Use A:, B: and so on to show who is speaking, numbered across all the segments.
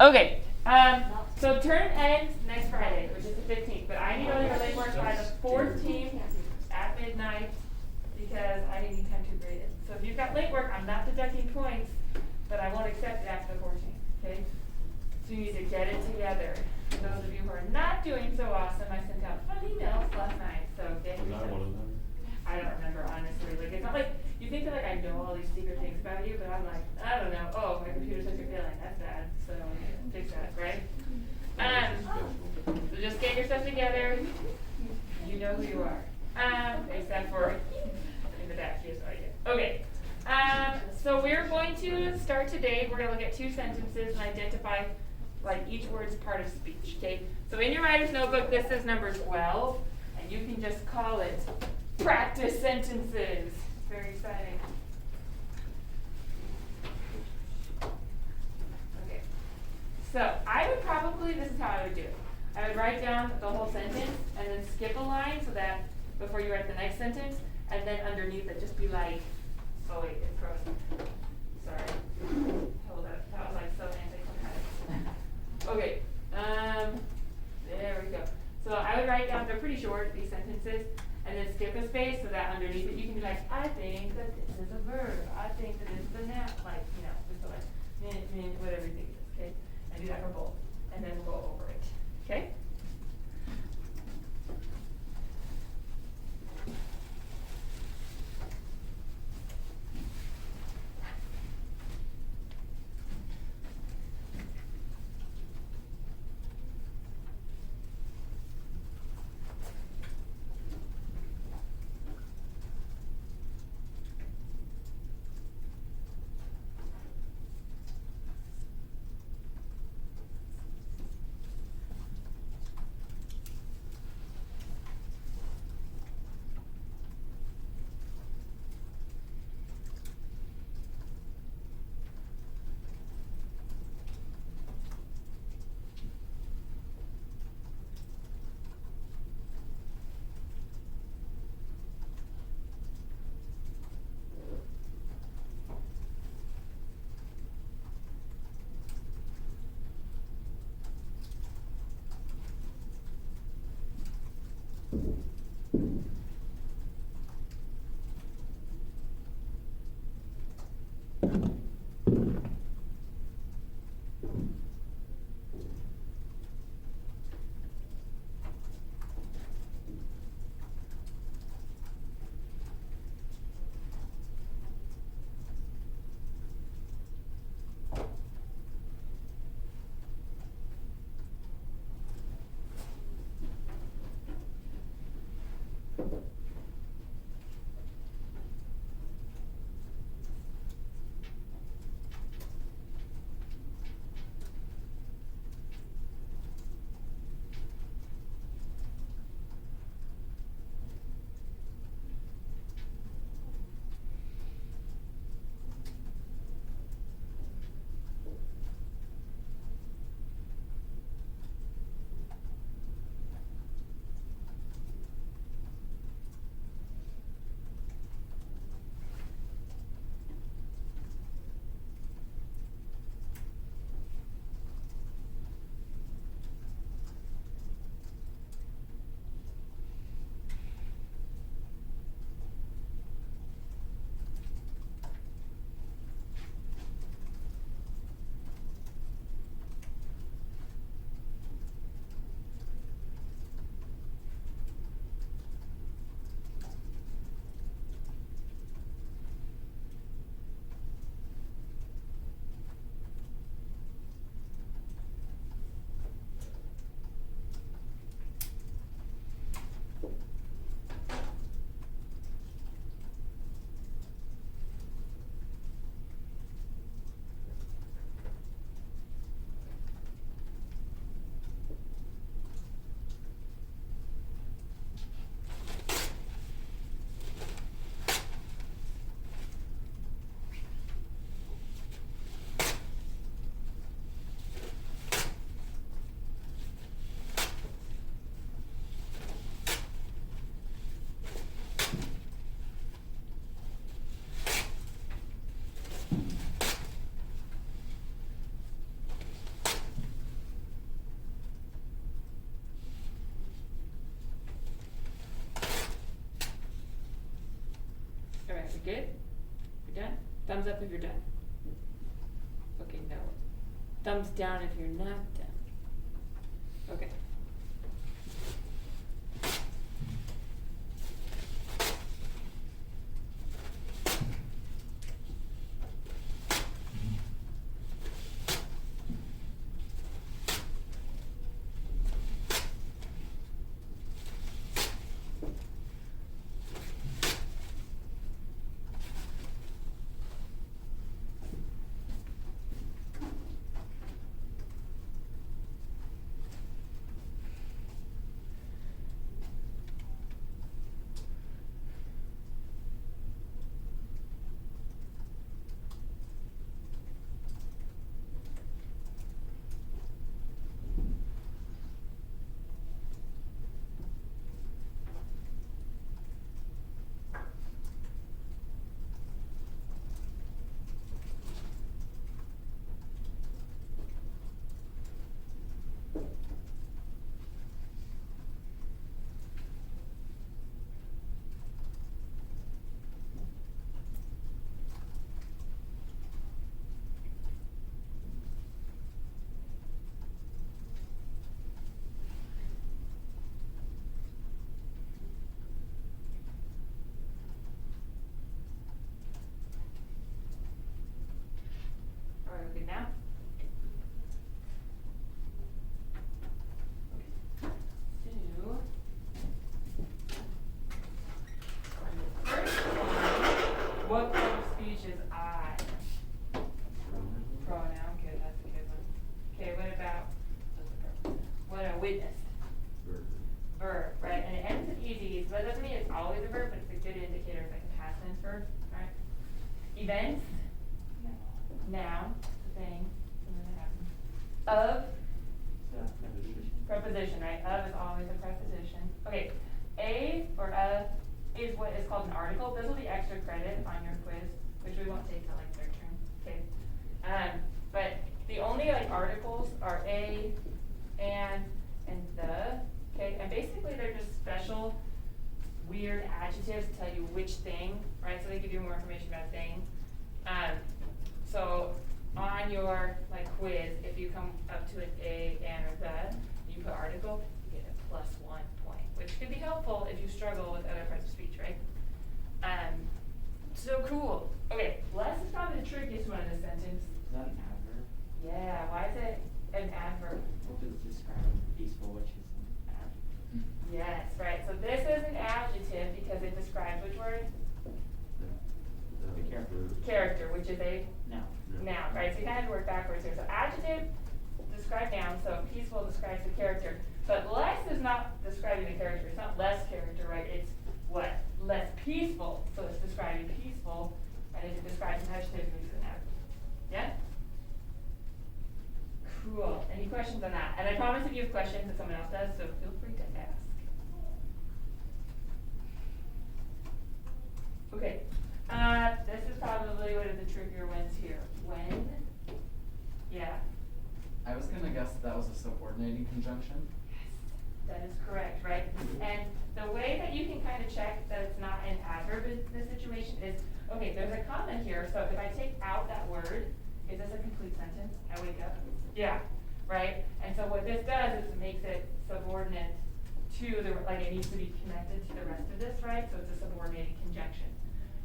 A: Okay, so term ends next Friday, which is the 15th, but I need all your legwork by the 14th at midnight because I didn't need time to grade it. So if you've got legwork, I'm not deducting points, but I won't accept it after the 14th, okay? So you need to get it together. For those of you who are not doing so awesome, I sent out fun emails last night, so get
B: Was I one of them?
A: I don't remember, honestly. Like, it's not like, you think that, like, I know all these secret things about you, but I'm like, I don't know. Oh, my computer says you're failing. That's bad. So, fix that, right? So just get your stuff together. You know who you are. Except for in the back, he has no idea. Okay. So we're going to start today. We're going to look at 2 sentences and identify, like, each word's part of speech, okay? So in your writer's notebook, this is number 12, and you can just call it practice sentences. It's very exciting. Okay. So I would probably, this is how I would do it. I would write down the whole sentence and then skip a line so that before you write the next sentence, and then underneath it just be like, oh wait, it froze. Sorry. Hold up. That was like so anticlimactic. Okay. There we go. So I would write down, they're pretty short, these sentences, and then skip a space so that underneath it you can be like, I think that this is a verb. I think that this is a noun. Like, you know, just like, whatever you think it is, okay? And do that for both. And then we'll go over it. Okay? Alright, we good? You done? Thumbs up if you're done. Okay, no. Thumbs down if you're not done. Okay. Alright, we're good now? Okay. So, first one, what kind of speech is I? Pronoun, good, that's a good one. Okay, what about, what a witness? Verb, right, and it ends with ED, so that doesn't mean it's always a verb, but it's a good indicator if like a past tense verb, right? Events? Noun, thing, something that happens. Of, preposition, right? Of is always a preposition. Okay, a or a is what is called an article. This will be extra credit on your quiz, which we won't take till like third term. Okay. But the only like articles are a, and the. Okay, and basically they're just special, weird adjectives to tell you which thing, right? So they give you more information about thing. So on your like quiz, if you come up to an a, and, or the, you put article, you get a +1 point, which could be helpful if you struggle with other parts of speech, right? So cool. Okay, less is probably the trickiest one in this sentence.
B: Is that an adverb?
A: Yeah, why is it an adverb?
B: What does it describe peaceful, which is an adverb?
A: Yes, right. So this is an adjective because it describes which word?
B: The character.
A: Character, which is a
B: No.
A: noun, right? So you kind of work backwards here. So adjective describe noun, so peaceful describes the character. But less is not describing the character. It's not less character, right? It's what? Less peaceful. So it's describing peaceful, and if it describes an adjective, it makes it an adverb. Yeah? Cool. Any questions on that? And I promise if you have questions that someone else does, so feel free to ask. Okay. This is probably one of the trickier ones here. When? Yeah.
C: I was gonna guess that was a subordinating conjunction.
A: Yes, that is correct, right? And the way that you can kind of check that it's not an adverb in this situation is, okay, there's a comma here, so if I take out that word, is this a complete sentence? I wake up? Yeah, right? And so what this does is it makes it subordinate to the, like it needs to be connected to the rest of this, right? So it's a subordinating conjunction.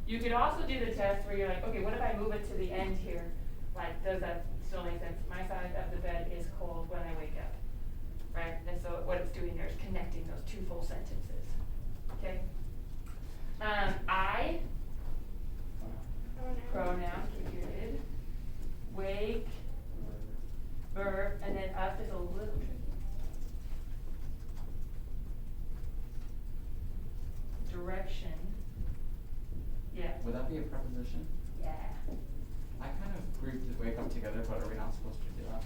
A: You could also do the test where you're like, okay, what if I move it to the end here? Like, does that still make sense? My side of the bed is cold when I wake up, right? And so what it's doing there is connecting those two full sentences, okay? I, pronoun, good. Wake, verb, and then up is a little tricky. Direction. Yeah.
C: Would that be a preposition?
A: Yeah.
C: I kind of grouped the wake up together, but are we not supposed to do that?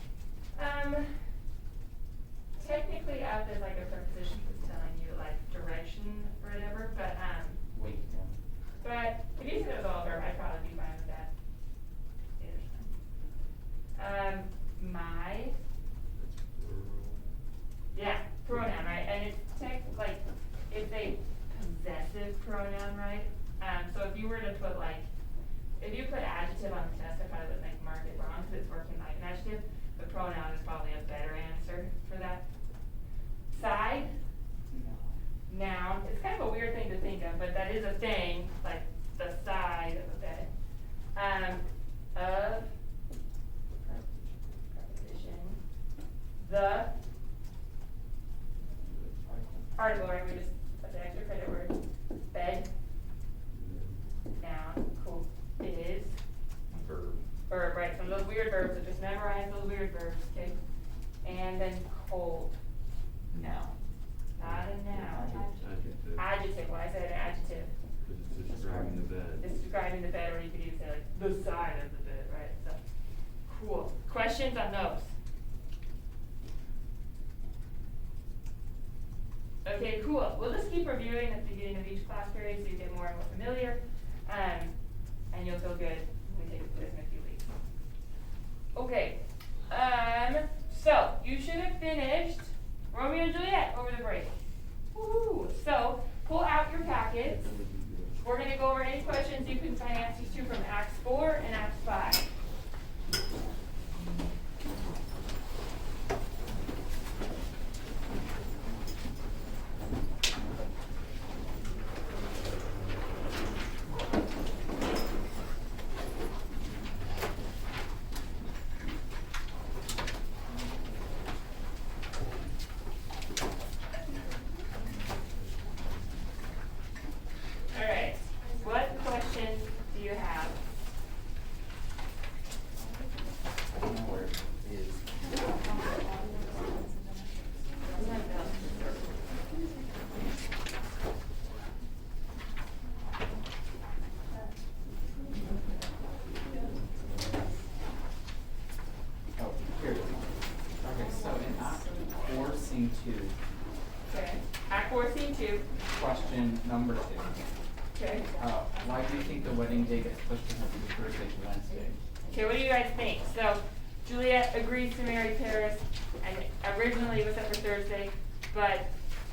A: Technically up is like a preposition that's telling you like direction or whatever, but
C: Wake up.
A: but if you said it was all verb, I'd probably be fine with that. Either's fine. My. Yeah, pronoun, right? And it's like it's a possessive pronoun, right? So if you were to put adjective. The pronoun is probably a better answer for that. Side, noun. It's kind of a weird thing to think of, but that is a thing, like the side of a bed. Of preposition. The article, right? We just, that's an extra credit word. Bed. Noun. Cool. Is. Verb, right? Some of those weird verbs, so just memorize those weird verbs, okay? And then cold. Noun. Not a noun.
D: Adjective.
A: Adjective. Why is that an adjective?
D: Because it's describing the bed.
A: It's describing the bed, or you could even say like the side of the bed, right? So, cool. Questions on those? Okay, cool. We'll just keep reviewing at the beginning of each class period so you get more and more familiar, and you'll feel good when we take this in a few weeks. Okay, so you should have finished Romeo and Juliet over the break. Woohoo! So pull out your packets. We're going to go over any questions you can find answers to from Acts 4 and Acts 5. Alright, what questions do you have?
C: I don't know where it is. Oh, here it is. Okay, so in Act 4, Scene 2,
A: Okay. Act 4, Scene 2.
C: question number 2.
A: Okay.
C: Why do you think the wedding day gets pushed from Thursday to Wednesday?
A: Okay, what do you guys think? So, Juliet agrees to marry Paris, and originally it was set for Thursday, but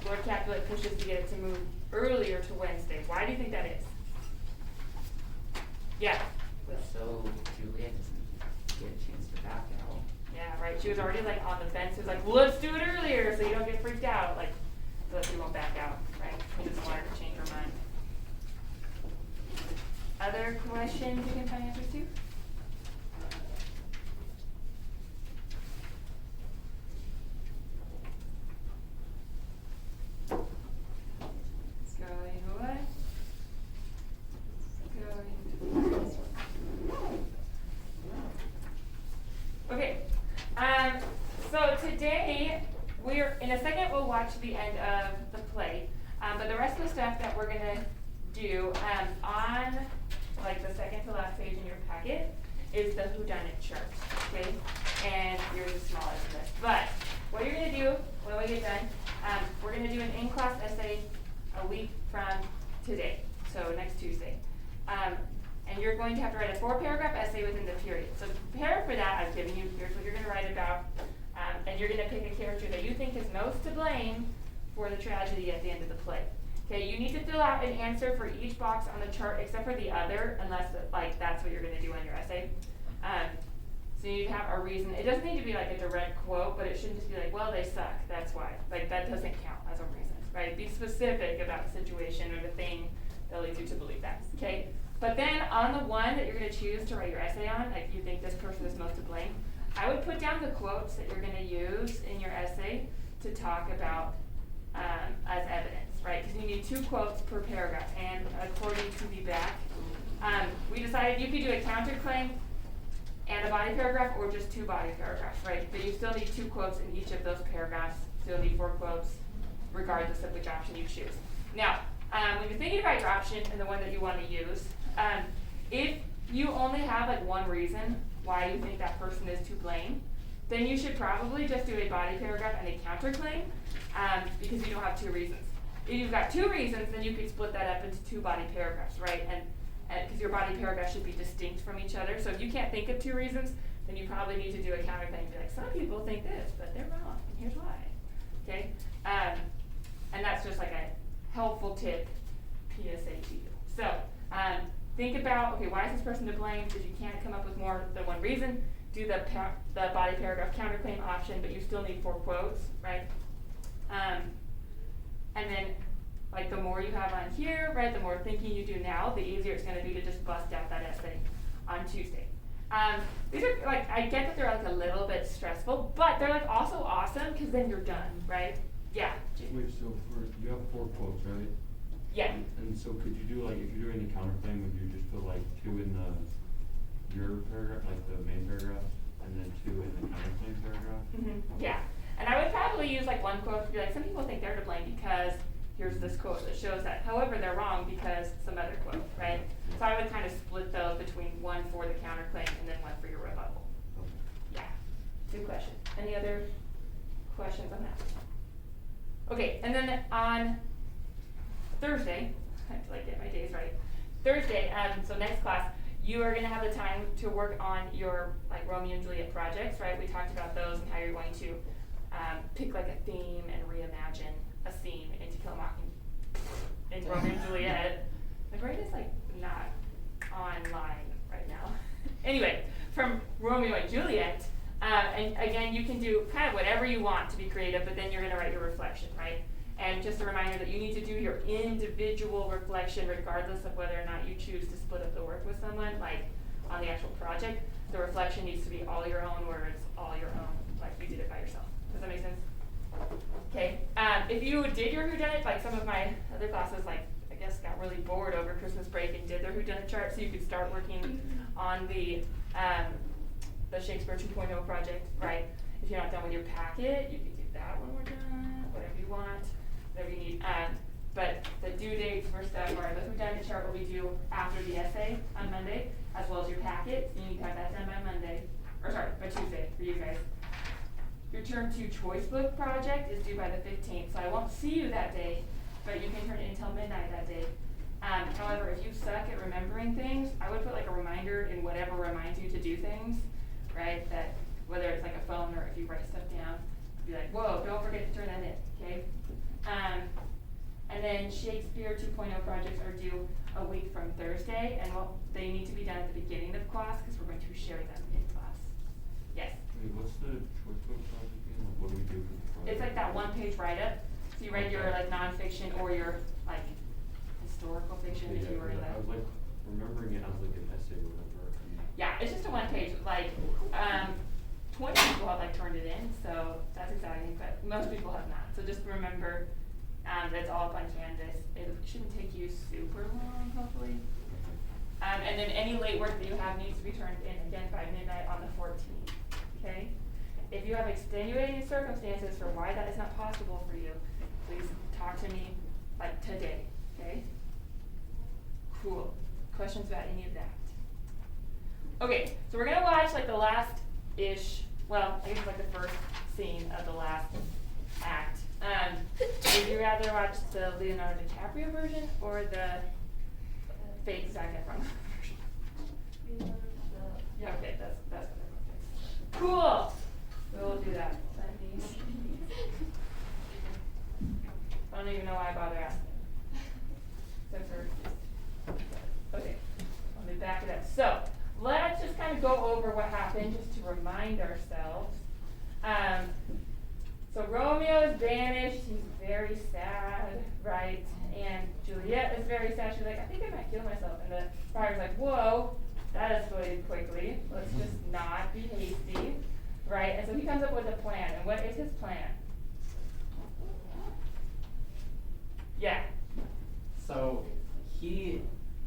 A: Lord Capulet pushes to get it to move earlier to Wednesday. Why do you think that is? Yeah.
B: So Juliet doesn't get a chance to back out.
A: Yeah, right. She was already like on the fence. She was like, well, let's do it earlier so you don't get freaked out. Like, so that she won't back out, right? He doesn't want her to change her mind. Other questions you can find answers to? Going away. Going. Okay. So today we're in a second we'll watch the end of the play, but the rest of the stuff that we're gonna do on like the second to last page in your packet is the whodunit chart, okay? And yours is smaller than this. But what you're gonna do when we get done, we're gonna do an in-class essay a week from today, so next Tuesday. And you're going to have to write a 4-paragraph essay within the period. So to prepare for that, I've given you, here's what you're gonna write about, and you're gonna pick a character that you think is most to blame for the tragedy at the end of the play. Okay, you need to fill out an answer for each box on the chart except for the other, unless like that's what you're gonna do on your essay. So you have a reason. It doesn't need to be like a direct quote, but it shouldn't just be like, well, they suck, that's why. Like that doesn't count as a reason, right? Be specific about the situation or the thing that leads you to believe that, okay? But then on the one that you're gonna choose to write your essay on, like you think this person is most to blame, I would put down the quotes that you're gonna use in your essay to talk about as evidence, right? Because you need 2 quotes per paragraph, and according to the back, we decided you could do a counterclaim and a body paragraph, or just 2 body paragraphs, right? But you still need 2 quotes in each of those paragraphs, so you'll need 4 quotes, regardless of which option you choose. Now, when you're thinking about your option and the one that you want to use, if you only have like one reason why you think that person is to blame, then you should probably just do a body paragraph and a counterclaim, because you don't have 2 reasons. If you've got 2 reasons, then you could split that up into 2 body paragraphs, right? And because your body paragraph should be distinct from each other. So if you can't think of 2 reasons, then you probably need to do a counterclaim and be like, some people think this, but they're wrong, and here's why. Okay? And that's just like a helpful tip, PSA to you. So think about, okay, why is this person to blame? If you can't come up with more than one reason, do the body paragraph counterclaim option, but you still need 4 quotes, right? And then, like, the more you have on here, right, the more thinking you do now, the easier it's gonna be to just bust out that essay on Tuesday. These are, like, I get that they're, like, a little bit stressful, but they're, like, also awesome, because then you're done, right? Yeah.
D: Wait, so you have 4 quotes, right?
A: Yeah.
D: And so could you do, like, if you're doing the counterclaim, would you just put like 2 in your paragraph, like the main paragraph, and then 2 in the counterclaim paragraph?
A: Yeah, and I would probably use like 1 quote to be like, some people think they're to blame because here's this quote that shows that. However, they're wrong because some other quote, right? So I would kind of split those between 1 for the counterclaim and then 1 for your rebuttal.
D: Okay.
A: Yeah, good question. Any other questions on that? Okay, and then on Thursday, I have to like get my days right. Thursday, so next class, you are gonna have the time to work on your like Romeo and Juliet projects, right? We talked about those and how you're going to pick like a theme and reimagine a scene in To Kill a Mockingbird in Romeo and Juliet. My brain is like not online right now. Anyway, from Romeo and Juliet, and again, you can do kind of whatever you want to be creative, but then you're gonna write your reflection, right? And just a reminder that you need to do your individual reflection regardless of whether or not you choose to split up the work with someone, like on the actual project. The reflection needs to be all your own words, all your own, like you did it by yourself. Does that make sense? Okay, if you did your whodunit, like some of my other classes, like I guess got really bored over Christmas break and did their whodunit chart, so you could start working on the Shakespeare 2.0 project, right? If you're not done with your packet, you can do that when we're done, whatever you want. Whatever you need, but the due dates for stuff are the whodunit chart will be due after the essay on Monday, as well as your packet. You need to have that done by Monday, or sorry, by Tuesday for you guys. Your term 2 choice book project is due by the 15th, so I won't see you that day, but you can turn it in until midnight that day. However, if you suck at remembering things, I would put like a reminder in whatever reminds you to do things, right? That whether it's like a phone or if you write stuff down, be like, whoa, don't forget to turn that in, okay? And then Shakespeare 2.0 projects are due a week from Thursday, and they need to be done at the beginning of class because we're going to share them in class. Yes?
D: Wait, what's the choice book project again? Like, what do we do for the project?
A: It's like that 1-page write-up. So you write your like nonfiction or your like historical fiction if you were in
D: I was like remembering it as like an essay or whatever.
A: Yeah, it's just a 1-page. Like 20 people have like turned it in, so that's exciting, but most people have not. So just remember that it's all up on Canvas. It shouldn't take you super long, hopefully. And then any late work that you have needs to be turned in again by midnight on the 14th, okay? If you have extenuating circumstances for why that is not possible for you, please talk to me like today, okay? Cool. Questions about any of that? Okay, so we're gonna watch like the last-ish, well, I guess it's like the first scene of the last act. Would you rather watch the Leonardo DiCaprio version or the fake Zac Efron version? Yeah, okay, that's what I'm gonna Cool. We'll do that. I don't even know why I bother asking. Except for, okay, let me back it up. So, let's just kind of go over what happened just to remind ourselves. So Romeo is banished, he's very sad, right? And Juliet is very sad, she's like, I think I might kill myself. And the friar's like, whoa, that escalated quickly, let's just not be hasty, right? And so he comes up with a plan, and what is his plan? Yeah.
C: So he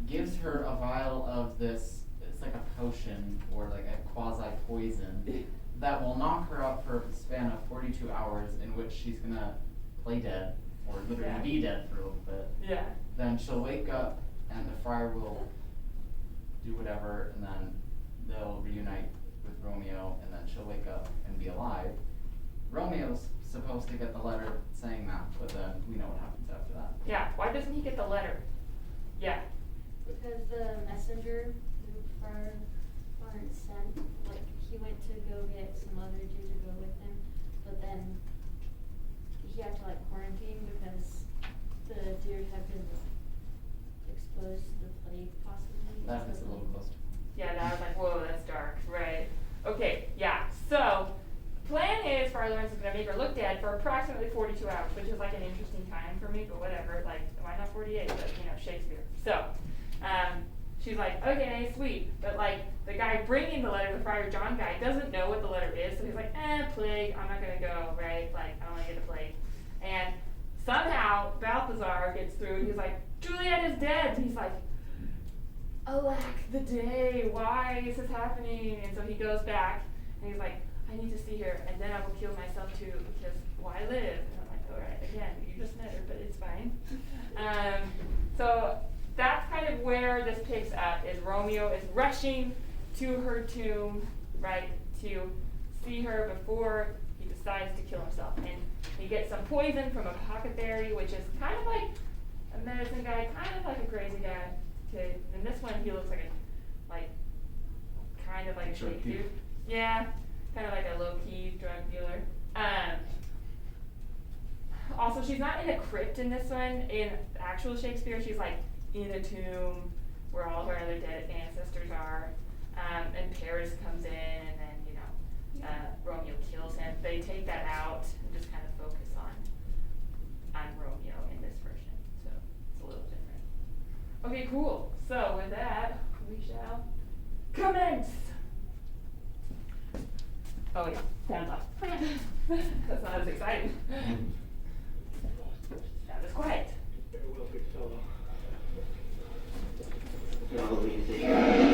C: gives her a vial of this, it's like a potion or like a quasi-poison that will knock her out for a span of 42 hours in which she's gonna play dead or literally be dead for a little bit.
A: Yeah.
C: Then she'll wake up and the friar will do whatever and then they'll reunite with Romeo and then she'll wake up and be alive. Romeo's supposed to get the letter saying that, but then we know what happens after that.
A: Yeah, why doesn't he get the letter? Yeah.
E: Because the messenger who Florence sent, like, he went to go get some other dude to go with him, but then he had to, like, quarantine because the dude had been exposed to the plague, possibly.
C: That is a little close.
A: Yeah, that was like, whoa, that's dark, right? Okay, Friar Lawrence is gonna make her look dead for approximately 42 hours, which is like an interesting time for me, but whatever, like, why not 48, but, you know, Shakespeare. So, she's like, okay, sweet, but like, the guy bringing the letter, the Friar John guy, doesn't know what the letter is, so he's like, plague, I'm not gonna go, right, like, I don't wanna get a plague. And somehow, Balthazar gets through, and he's like, Juliet is dead, and he's like, alack the day, why is this happening? And so he goes back, and he's like, I need to see her, and then I will kill myself too, because why live? And I'm like, alright, again, you just met her, but it's fine. So that's kind of where this picks up, is Romeo is rushing to her tomb, right, to see her before he decides to kill himself. And he gets some poison from a apothecary, which is kind of like a medicine guy, kind of like a crazy guy. Okay, in this one he looks like kind of like a
C: Drug
A: shady
C: dealer.
A: dude. Yeah, kind of like a low-key drug dealer. Also, she's not in a crypt in this one. In actual Shakespeare, she's like in a tomb where all her other dead ancestors are. And Paris comes in, and then, you know, Romeo kills him. They take that out and just kind of focus on Romeo in this version. So it's a little different. Okay, cool. So with that, we shall commence. Oh yeah, sounds off. That's not as exciting. That was quiet.
F: Very well, big fellow. Now, let me see.